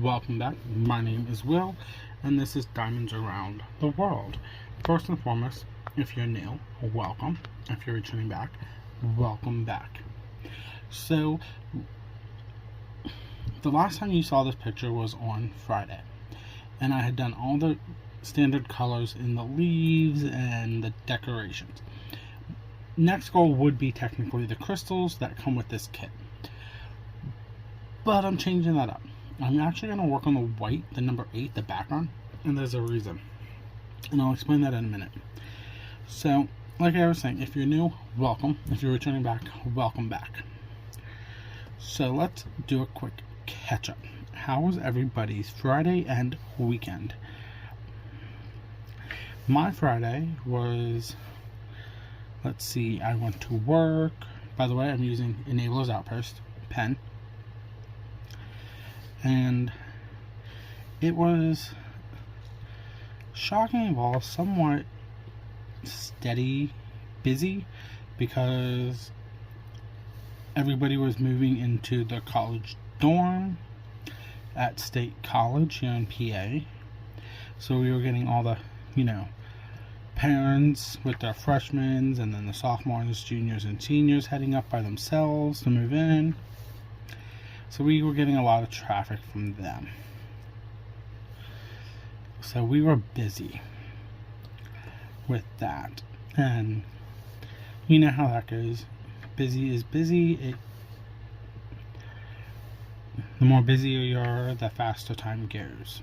welcome back. My name is Will, and this is Diamonds Around the World. First and foremost, if you're new, welcome. If you're returning back, welcome back. So, the last time you saw this picture was on Friday, and I had done all the standard colors in the leaves and the decorations. Next goal would be technically the crystals that come with this kit. But I'm changing that up. I'm actually going to work on the white, the number 8, the background, and there's a reason. And I'll explain that in a minute. So, like I was saying, if you're new, welcome. If you're returning back, welcome back. So let's do a quick catch-up. How was everybody's Friday and weekend? My Friday was, let's see, I went to work. By the way, I'm using Enabler's Outpost pen. And it was shocking of all, somewhat steady, busy, because everybody was moving into the college dorm at State College here in PA. So we were getting all the, parents with their freshmen, and then the sophomores, juniors, and seniors heading up by themselves to move in. So we were getting a lot of traffic from them. So we were busy with that. And you know how that goes. Busy is busy. The more busier you are, the faster time goes.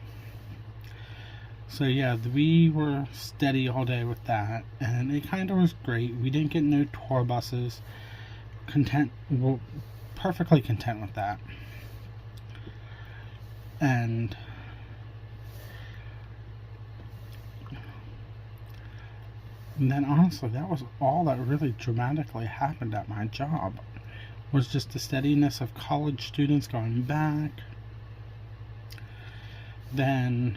So yeah, we were steady all day with that. And it kind of was great. We didn't get no tour buses. Perfectly content with that. And then honestly, that was all that really dramatically happened at my job. Was just the steadiness of college students going back. Then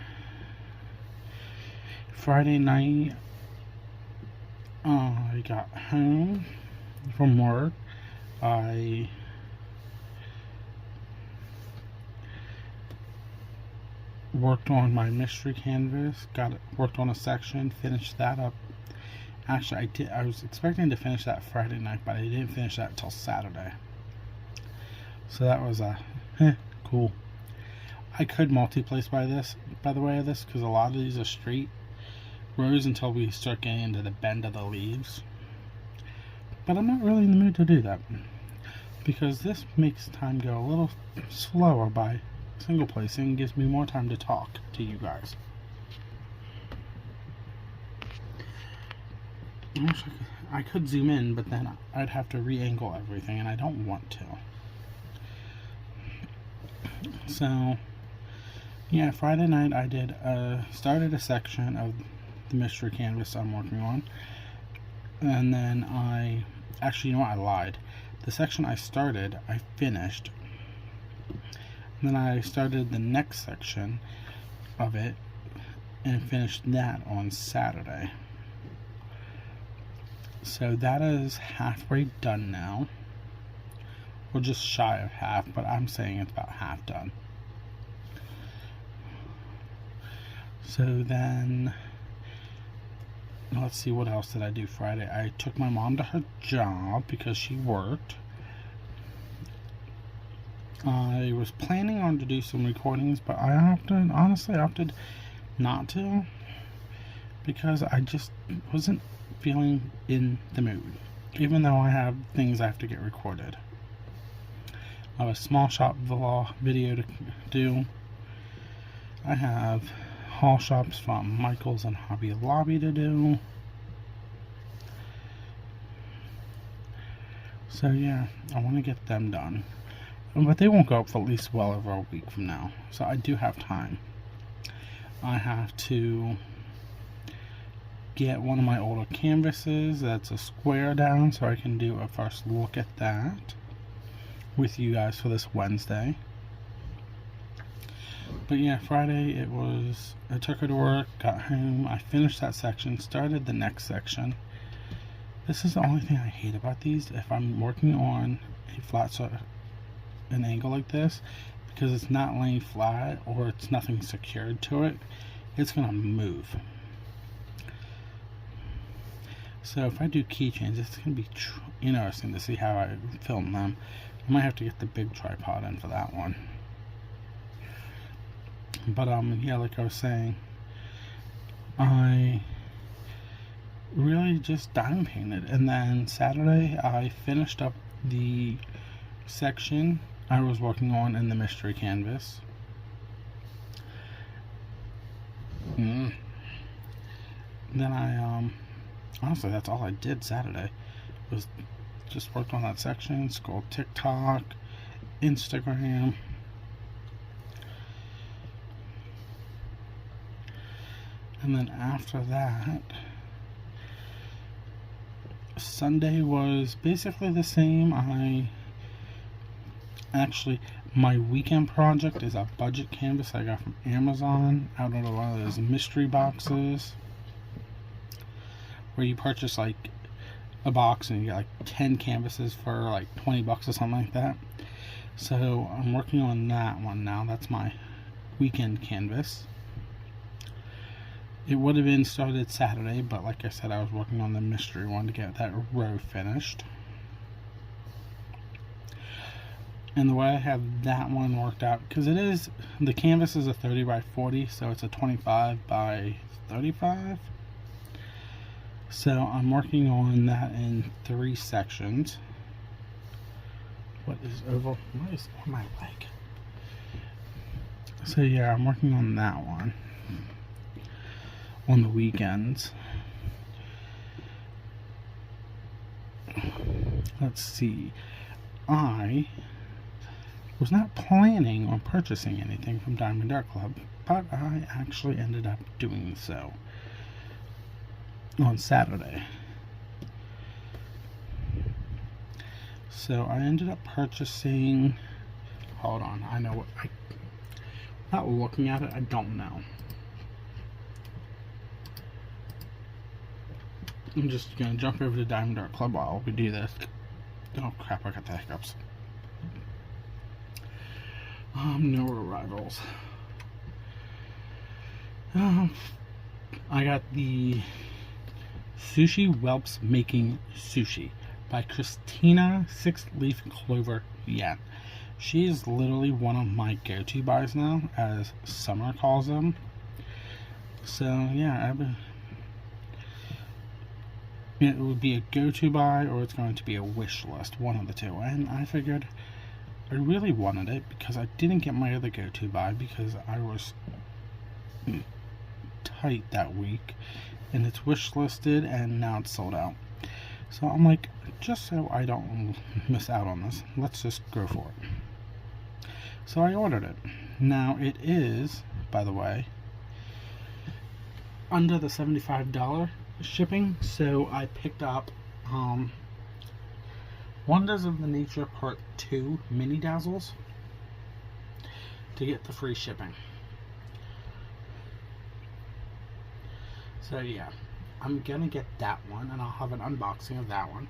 Friday night, I got home from work. I worked on my mystery canvas, worked on a section, finished that up. Actually, I was expecting to finish that Friday night, but I didn't finish that until Saturday. So that was cool. I could multi-place by the way of this, because a lot of these are straight rows until we start getting into the bend of the leaves. But I'm not really in the mood to do that, because this makes time go a little slower by single placing, gives me more time to talk to you guys. Actually, I could zoom in, but then I'd have to re-angle everything, and I don't want to. So, yeah, Friday night I did started a section of the mystery canvas I'm working on, and then actually, I lied. The section I started, I finished. And then I started the next section of it and finished that on Saturday. So that is halfway done now. We're just shy of half, but I'm saying it's about half done. So then, let's see, what else did I do Friday? I took my mom to her job because she worked. I was planning on to do some recordings, but I honestly opted not to, because I just wasn't feeling in the mood, even though I have things I have to get recorded. I have a small shop vlog video to do. I have haul shops from Michaels and Hobby Lobby to do. So yeah, I want to get them done. But they won't go up for at least well over a week from now. So I do have time. I have to get one of my older canvases that's a square down, so I can do a first look at that with you guys for this Wednesday. But yeah, Friday I took her to work, got home, I finished that section, started the next section. This is the only thing I hate about these. If I'm working on a flat an angle like this, because it's not laying flat or it's nothing secured to it, it's going to move. So if I do keychains, it's going to be interesting to see how I film them. I might have to get the big tripod in for that one. But yeah, like I was saying, I really just dime painted, and then Saturday I finished up the section I was working on in the mystery canvas. Then I honestly, that's all I did Saturday, was just worked on that section, scrolled TikTok, Instagram. And then after that, Sunday was basically the same. My weekend project is a budget canvas I got from Amazon out of one of those mystery boxes where you purchase like a box and you get like 10 canvases for like 20 bucks or something like that. So I'm working on that one now. That's my weekend canvas. It would have been started Saturday, but like I said, I was working on the mystery one to get that row finished. And the way I have that one worked out, because the canvas is a 30 by 40, so it's a 25 by 35. So I'm working on that in 3 sections. What is on my leg? So yeah, I'm working on that one on the weekends. Let's see. I was not planning on purchasing anything from Diamond Art Club, but I actually ended up doing so on Saturday. So I ended up purchasing, hold on, I know what not looking at it, I don't know. I'm just gonna jump over to Diamond Art Club while we do this. Oh crap, I got the hiccups. No arrivals. I got the Sushi Whelps Making Sushi by Christina Six Leaf Clover Yen. She is literally one of my go-to buys now, as Summer calls them. So yeah, it would be a go-to buy or it's going to be a wish list, one of the two. And I figured I really wanted it because I didn't get my other go-to buy because I was tight that week, and it's wish listed and now it's sold out. So I'm like, just so I don't miss out on this, let's just go for it. So I ordered it. Now it is, by the way, under the $75 shipping, so I picked up Wonders of the Nature Part 2 mini dazzles to get the free shipping. So yeah, I'm gonna get that one and I'll have an unboxing of that one.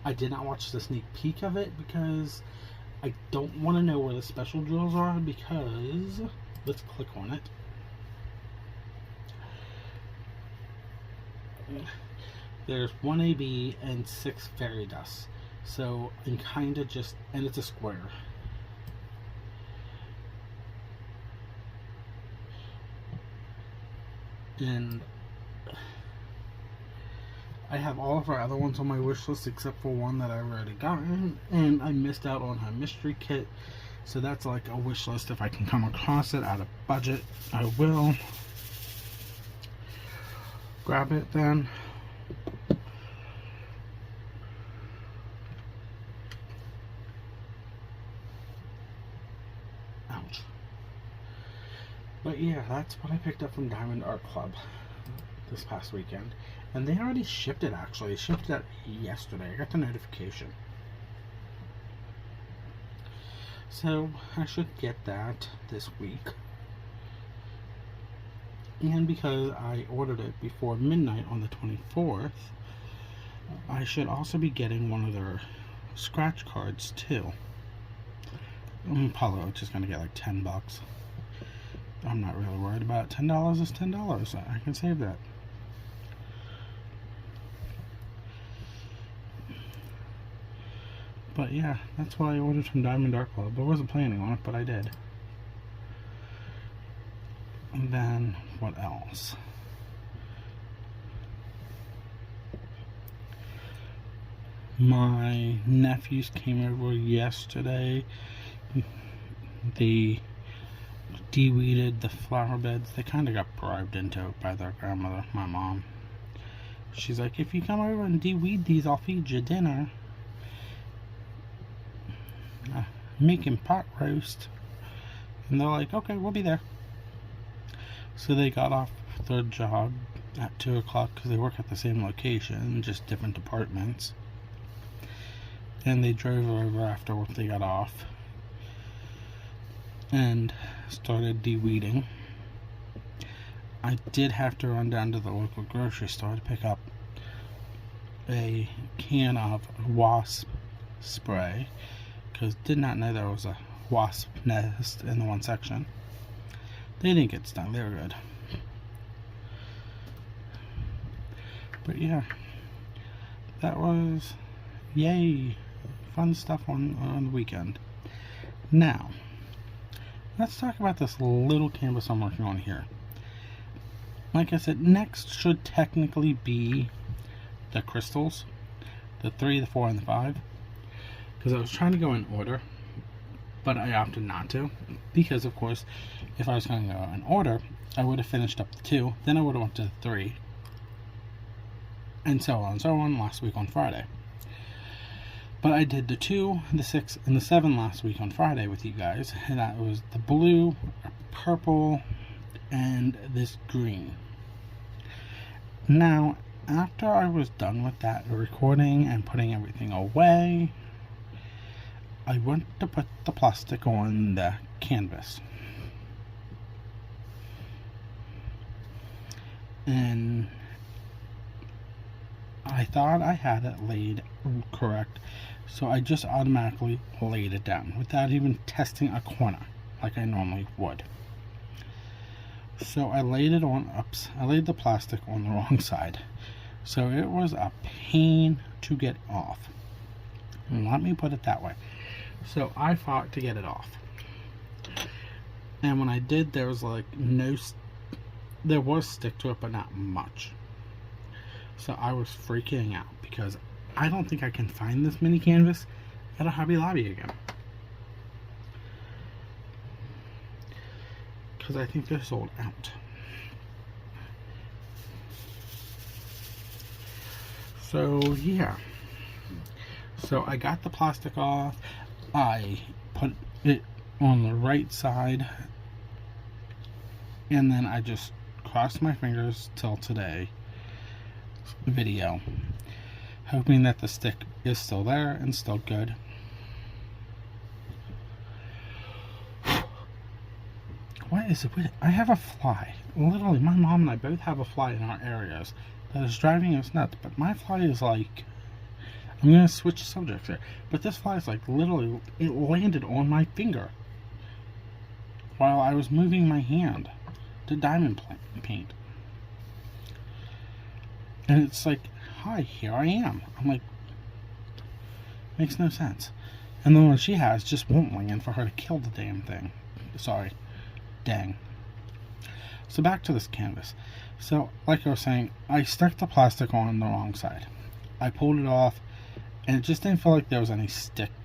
I did not watch the sneak peek of it because I don't want to know where the special drills are, because let's click on it. There's 1 AB and 6 fairy dust. So I'm kind of just, and it's a square. And I have all of our other ones on my wish list except for one that I've already gotten, and I missed out on her mystery kit. So that's like a wish list. If I can come across it out of budget, I will grab it then. Ouch. But yeah, that's what I picked up from Diamond Art Club this past weekend. And they already shipped it, actually. They shipped it yesterday. I got the notification. So I should get that this week. And because I ordered it before midnight on the 24th, I should also be getting one of their scratch cards too. I'm probably just gonna get like $10. I'm not really worried about it. $10 is $10. I can save that. But yeah, that's why I ordered from Diamond Art Club. I wasn't planning on it, but I did. And then, what else? My nephews came over yesterday. They de-weeded the flower beds. They kind of got bribed into it by their grandmother, my mom. She's like, if you come over and de-weed these, I'll feed you dinner. Making pot roast. And they're like, okay, we'll be there. So they got off their job at 2 o'clock because they work at the same location, just different departments. And they drove over after they got off and started de-weeding. I did have to run down to the local grocery store to pick up a can of wasp spray because did not know there was a wasp nest in the one section. They didn't get stung, they were good. But yeah, that was yay, fun stuff on the weekend. Now, let's talk about this little canvas I'm working on here. Like I said, next should technically be the crystals, the 3, the 4, and the 5, because I was trying to go in order, but I opted not to, because of course, if I was going to go in order, I would have finished up the 2, then I would have went to the 3, and so on last week on Friday. But I did the 2, the 6, and the 7 last week on Friday with you guys, and that was the blue, purple, and this green. Now, after I was done with that recording and putting everything away, I went to put the plastic on the canvas. And I thought I had it laid correct, so I just automatically laid it down without even testing a corner like I normally would. So I laid it on I laid the plastic on the wrong side, so it was a pain to get off. And let me put it that way. So I fought to get it off, and when I did, there was like there was stick to it, but not much. So I was freaking out because I don't think I can find this mini canvas at a Hobby Lobby again, because I think they're sold out. So yeah, so I got the plastic off. I put it on the right side, and then I just crossed my fingers till today video, hoping that the stick is still there and still good. What is it with it? I have a fly. Literally, my mom and I both have a fly in our areas that is driving us nuts, but my fly is like, I'm going to switch subjects here, but this fly is like literally, it landed on my finger while I was moving my hand to diamond paint. And it's like, hi, here I am. I'm like, makes no sense. And the one she has just won't land for her to kill the damn thing. Sorry. Dang. So back to this canvas. So, like I was saying, I stuck the plastic on the wrong side. I pulled it off, and it just didn't feel like there was any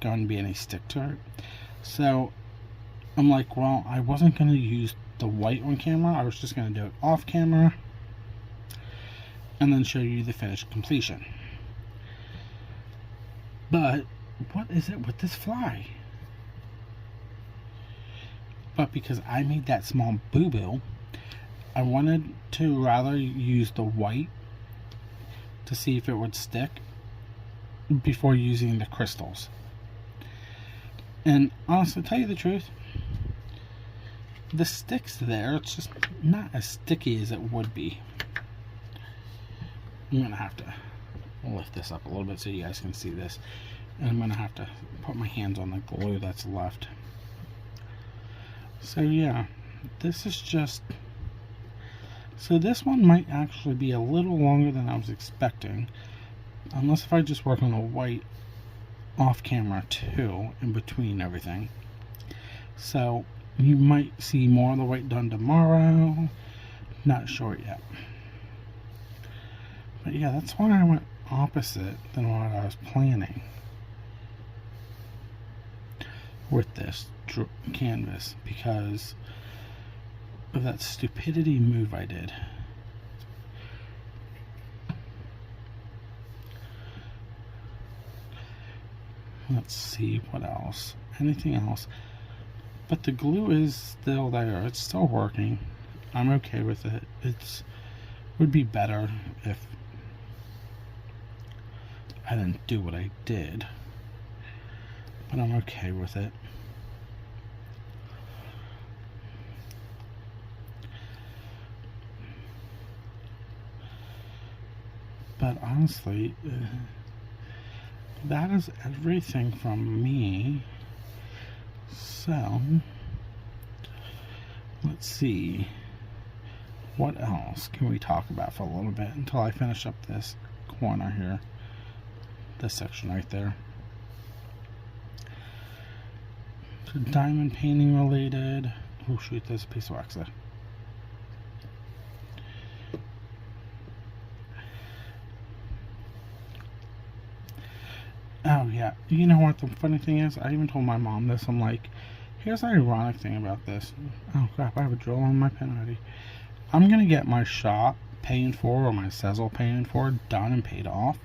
going to be any stick to it. So, I'm like, well, I wasn't going to use the white on camera. I was just going to do it off camera, and then show you the finished completion. But what is it with this fly? But because I made that small boo-boo, I wanted to rather use the white to see if it would stick before using the crystals. And honestly, to tell you the truth, the stick's there, it's just not as sticky as it would be. I'm gonna have to lift this up a little bit so you guys can see this. And I'm going to have to put my hands on the glue that's left. So yeah, this is just... So this one might actually be a little longer than I was expecting. Unless if I just work on the white off camera too, in between everything. So you might see more of the white done tomorrow. Not sure yet. But yeah, that's why I went opposite than what I was planning with this canvas, because of that stupidity move I did. Let's see what else. Anything else? But the glue is still there. It's still working. I'm okay with it. Would be better if I didn't do what I did. But I'm okay with it. But honestly, that is everything from me. So, let's see. What else can we talk about for a little bit until I finish up this corner here? This section right there. So diamond painting related. Oh shoot, there's a piece of wax there. Oh yeah, you know what the funny thing is? I even told my mom this. I'm like, here's the ironic thing about this. Oh crap, I have a drill on my pen already. I'm gonna get my shop paid for, or my sizzle paid for, done and paid off.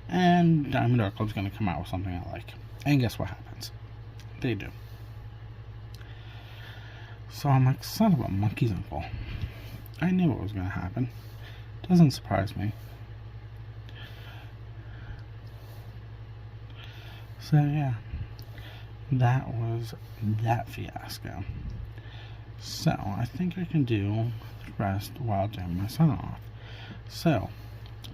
And Diamond Art Club's gonna come out with something I like. And guess what happens? They do. So I'm like, son of a monkey's uncle. I knew what was gonna happen. Doesn't surprise me. So yeah, that was that fiasco. So I think I can do the rest while doing my sign off. So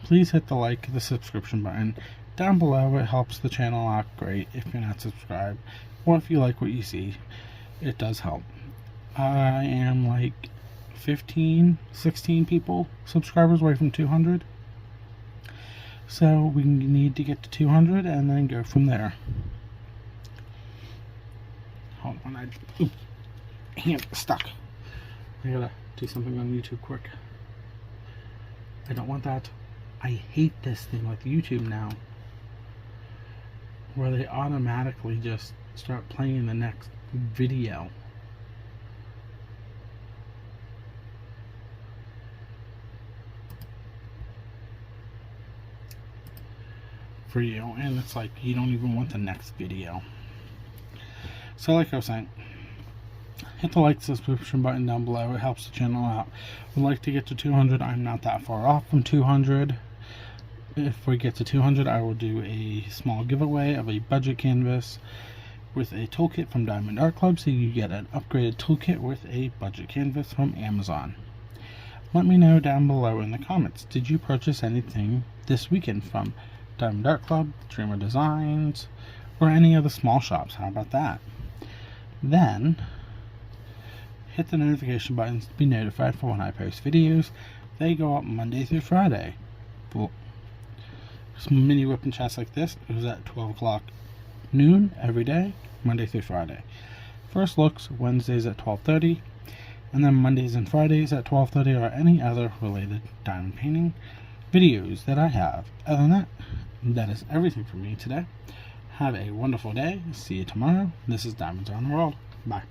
please hit the like, the subscription button down below. It helps the channel out great if you're not subscribed, or if you like what you see, it does help. I am like 16 people, subscribers away from 200. So we need to get to 200 and then go from there. Hold on, hand stuck. I gotta do something on YouTube quick. I don't want that. I hate this thing with YouTube now, where they automatically just start playing the next video. For you, and it's like you don't even want the next video. So like I was saying, hit the like, subscription button down below. It helps the channel out. Would like to get to 200. I'm not that far off from 200. If we get to 200, I will do a small giveaway of a budget canvas with a toolkit from Diamond Art Club, so you get an upgraded toolkit with a budget canvas from Amazon. Let me know down below in the comments, did you purchase anything this weekend from Diamond Art Club, Dreamer Designs, or any other small shops? How about that? Then hit the notification buttons to be notified for when I post videos. They go up Monday through Friday. Some mini whip and chats like this, it was at 12 o'clock noon every day, Monday through Friday. First looks Wednesdays at 12:30, and then Mondays and Fridays at 12:30 or any other related diamond painting videos that I have. Other than that, that is everything for me today. Have a wonderful day. See you tomorrow. This is Diamonds Around the World. Bye.